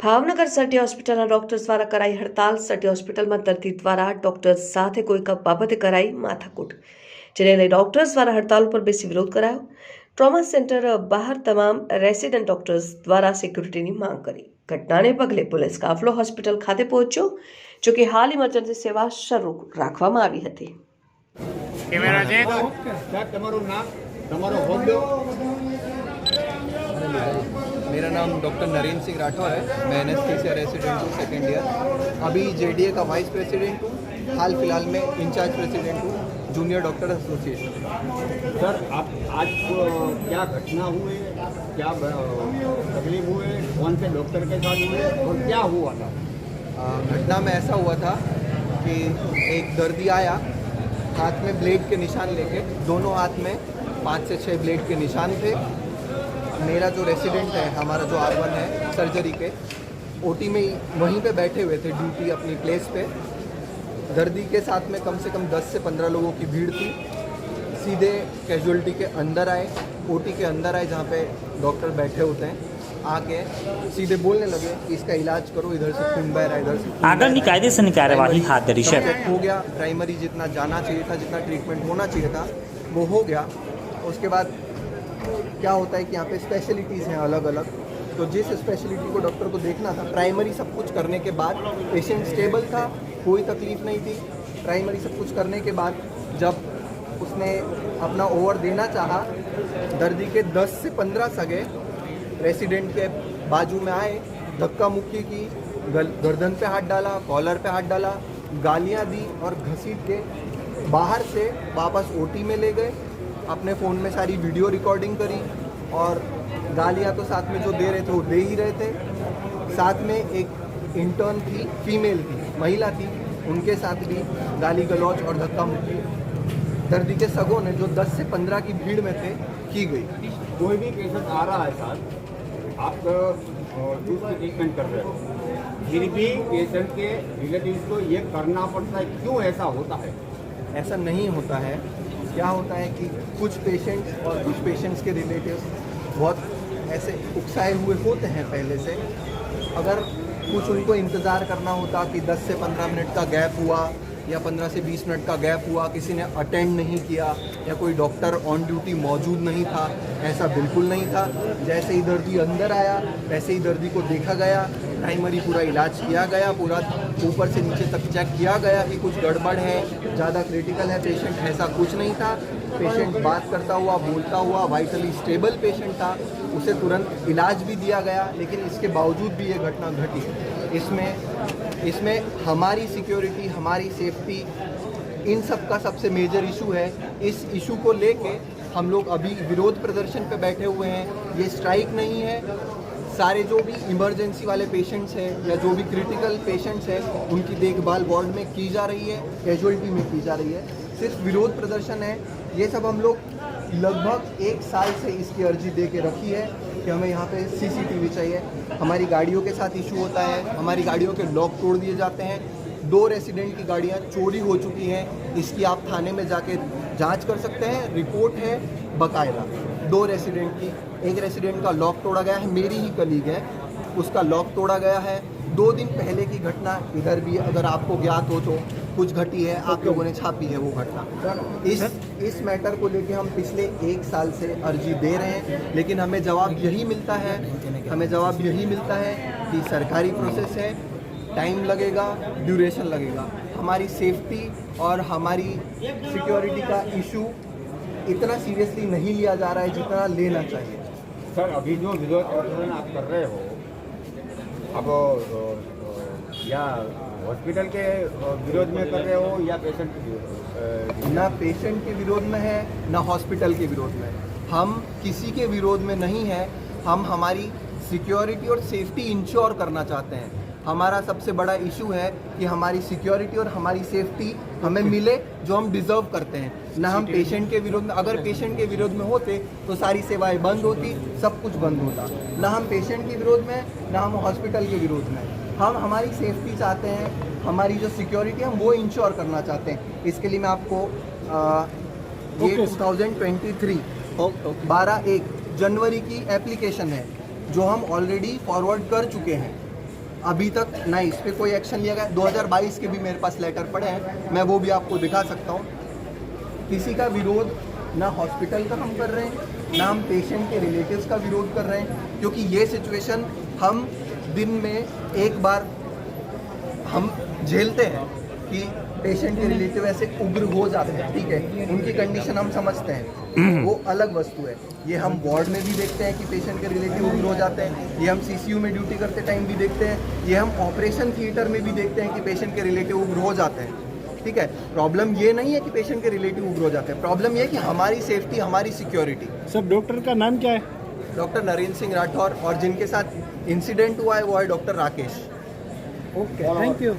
ભાવનગર સટી હોસ્પિટલના ડોક્ટર્સ દ્વારા કરાઈ હડતાલ. સટી હોસ્પિટલમાં દર્દી દ્વારા ડોક્ટર્સ સાથે કોઈ બાબતે કરાઈ માથાકૂટ, જેને લઈ ડોક્ટર્સ દ્વારા હડતાલ ઉપર બેસી વિરોધ કરાયો. ટ્રોમા સેન્ટર બહાર તમામ રેસિડેન્ટ ડોક્ટર્સ દ્વારા સિક્યુરિટીની માંગ કરી. ઘટનાને પગલે પોલીસ કાફલો હોસ્પિટલ ખાતે પહોંચ્યો, જો કે હાલ ઇમરજન્સી સેવા શરૂ રાખવામાં આવી હતી. मेरा नाम डॉक्टर नरेंद्र सिंह राठौर है। मैं एनेस्थीसिया रेसिडेंट हूँ, सेकेंड ईयर। अभी जेडीए का वाइस प्रेसिडेंट हूँ। हाल फिलहाल में इंचार्ज प्रेसिडेंट हूँ जूनियर डॉक्टर एसोसिएशन। सर, आप आज क्या घटना हुई, क्या तकलीफ हुए, कौन से डॉक्टर के साथ हुए और क्या हुआ था? घटना में ऐसा हुआ था कि एक दर्दी आया हाथ में ब्लेड के निशान लेके, दोनों हाथ में 5 से 6 ब्लेड के निशान थे। मेरा जो रेसिडेंट है, हमारा जो R1 है सर्जरी के, ओटी में वहीं पे बैठे हुए थे ड्यूटी अपनी प्लेस पे। दर्दी के साथ में कम से कम 10 से 15 लोगों की भीड़ थी। सीधे कैजुअलिटी के अंदर आए, ओटी के अंदर आए जहाँ पे डॉक्टर बैठे होते हैं, आके सीधे बोलने लगे कि इसका इलाज करो, इधर से खून बह रहा है, इधर से આગળની કાયદેસરની કાર્યવાહી હાથ ધરી છે. हो गया। प्राइमरी जितना जाना चाहिए था, जितना ट्रीटमेंट होना चाहिए था, वो हो गया। उसके बाद क्या होता है कि यहाँ पे स्पेशलिटीज़ हैं अलग अलग, तो जिस स्पेशलिटी को डॉक्टर को देखना था, प्राइमरी सब कुछ करने के बाद पेशेंट स्टेबल था, कोई तकलीफ नहीं थी। प्राइमरी सब कुछ करने के बाद जब उसने अपना ओवर देना चाहा, दर्दी के 10 से 15 सगे रेसिडेंट के बाजू में आए, धक्का मुक्की की, गर्दन पे हाथ डाला, कॉलर पे हाथ डाला, गालियाँ दी और घसीट के बाहर से वापस ओटी में ले गए। अपने फ़ोन में सारी वीडियो रिकॉर्डिंग करी और गालियाँ तो साथ में जो दे रहे थे वो दे ही रहे थे। साथ में एक इंटर्न थी, फीमेल थी, महिला थी, उनके साथ भी गाली गलौज और धक्का मुक्की दर्दी के सगों ने जो 10 से 15 की भीड़ में थे की गई। कोई भी पेशेंट आ रहा है साथ, आप दूसरी ट्रीटमेंट कर रहे हो, फिर भी पेशेंट के रिलेटिव्स को ये करना पड़ता है, क्यों ऐसा होता है? ऐसा नहीं होता है। क्या होता है कि कुछ पेशेंट्स और कुछ पेशेंट्स के रिलेटिव्स बहुत ऐसे उकसाए हुए होते हैं पहले से। अगर कुछ उनको इंतज़ार करना होता कि 10 से 15 मिनट का गैप हुआ या 15 से 20 मिनट का गैप हुआ, किसी ने अटेंड नहीं किया या कोई डॉक्टर ऑन ड्यूटी मौजूद नहीं था, ऐसा बिल्कुल नहीं था। जैसे ही दर्दी अंदर आया वैसे ही दर्दी को देखा गया, प्राइमरी पूरा इलाज किया गया, पूरा ऊपर से नीचे तक चेक किया गया कि कुछ गड़बड़ है, ज़्यादा क्रिटिकल है पेशेंट, ऐसा कुछ नहीं था। पेशेंट बात करता हुआ, बोलता हुआ, वाइटली स्टेबल पेशेंट था, उसे तुरंत इलाज भी दिया गया। लेकिन इसके बावजूद भी ये घटना घटी। इसमें हमारी सिक्योरिटी, हमारी सेफ्टी, इन सब का सबसे मेजर इशू है। इस इशू को लेके हम लोग अभी विरोध प्रदर्शन पे बैठे हुए हैं। ये स्ट्राइक नहीं है। सारे जो भी इमरजेंसी वाले पेशेंट्स हैं या जो भी क्रिटिकल पेशेंट्स हैं, उनकी देखभाल वार्ड में की जा रही है, कैजुअलिटी में की जा रही है। सिर्फ विरोध प्रदर्शन है। ये सब हम लोग लगभग 1 साल से इसकी अर्जी दे के रखी है कि हमें यहाँ पे CCTV चाहिए। हमारी गाड़ियों के साथ इशू होता है, हमारी गाड़ियों के लॉक तोड़ दिए जाते हैं। 2 रेसिडेंट की गाड़ियाँ चोरी हो चुकी हैं। इसकी आप थाने में जाके जांच कर सकते हैं, रिपोर्ट है बकायदा। 2 रेसिडेंट की, एक रेसिडेंट का लॉक तोड़ा गया है, मेरी ही कलीग है, उसका लॉक तोड़ा गया है। 2 दिन पहले की घटना इधर भी अगर आपको ज्ञात हो तो कुछ घटी है, आप लोगों ने छापी है वो घटना। इस मैटर को लेके हम पिछले 1 साल से अर्जी दे रहे हैं, लेकिन हमें जवाब यही मिलता है कि सरकारी प्रोसेस है, टाइम लगेगा, ड्यूरेशन लगेगा। हमारी सेफ्टी और हमारी सिक्योरिटी का इशू इतना सीरियसली नहीं लिया जा रहा है जितना लेना चाहिए। सर, अभी जो विरोध प्रदर्शन आप कर रहे हो, अब या हॉस्पिटल के विरोध में कर रहे हो या पेशेंट के विरोध? ना पेशेंट के विरोध में है, ना हॉस्पिटल के विरोध में। हम किसी के विरोध में नहीं है। हम हमारी सिक्योरिटी और सेफ्टी इंश्योर करना चाहते हैं। हमारा सबसे बड़ा इशू है कि हमारी सिक्योरिटी और हमारी सेफ्टी हमें मिले जो हम डिज़र्व करते हैं। ना हम पेशेंट के विरोध में, अगर पेशेंट के विरोध में होते तो सारी सेवाएं बंद होती, सब कुछ बंद होता। ना हम पेशेंट के विरोध में, ना हम हॉस्पिटल के विरोध में। हम हमारी सेफ्टी चाहते हैं, हमारी जो सिक्योरिटी है हम वो इंश्योर करना चाहते हैं। इसके लिए मैं आपको ये 2023 12/1 जनवरी की एप्लीकेशन है जो हम ऑलरेडी फॉरवर्ड कर चुके हैं। अभी तक ना इस पे कोई एक्शन लिया गया। 2022 के भी मेरे पास लेटर पड़े हैं, मैं वो भी आपको दिखा सकता हूँ। किसी का विरोध ना हॉस्पिटल का हम कर रहे हैं, ना हम पेशेंट के रिलेटिव्स का विरोध कर रहे हैं, क्योंकि ये सिचुएशन हम दिन में एक बार हम झेलते हैं कि पेशेंट के रिलेटिव ऐसे उग्र हो जाते हैं, ठीक है, उनकी कंडीशन हम समझते हैं, वो अलग वस्तु है। ये हम वार्ड में भी देखते हैं कि पेशेंट के रिलेटिव उग्र हो जाते हैं, ये हम सीसीयू में ड्यूटी करते टाइम भी देखते हैं, ये हम ऑपरेशन थिएटर में भी देखते हैं कि पेशेंट के रिलेटिव उग्र हो जाते हैं, ठीक है। प्रॉब्लम ये नहीं है कि पेशेंट के रिलेटिव उग्र हो जाते हैं, प्रॉब्लम ये है कि हमारी सेफ्टी, हमारी सिक्योरिटी। सर डॉक्टर का नाम क्या है? डॉक्टर नरेंद्र सिंह राठौर, और जिनके साथ इंसिडेंट हुआ है वो है doctor Rakesh. Okay, thank you.